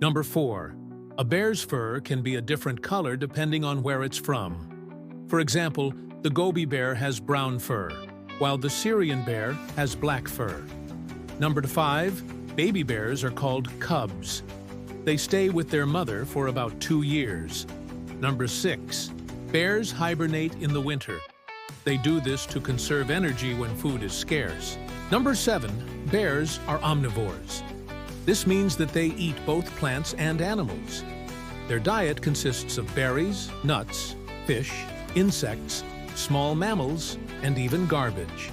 Number 4. A bear's fur can be a different color depending on where it's from. For example, the Gobi bear has brown fur, while the Syrian bear has black fur. Number 5. Baby bears are called cubs. They stay with their mother for about 2 years. Number 6. Bears hibernate in the winter. They do this to conserve energy when food is scarce. Number 7. Bears are omnivores. This means that they eat both plants and animals. Their diet consists of berries, nuts, fish, insects, small mammals, and even garbage.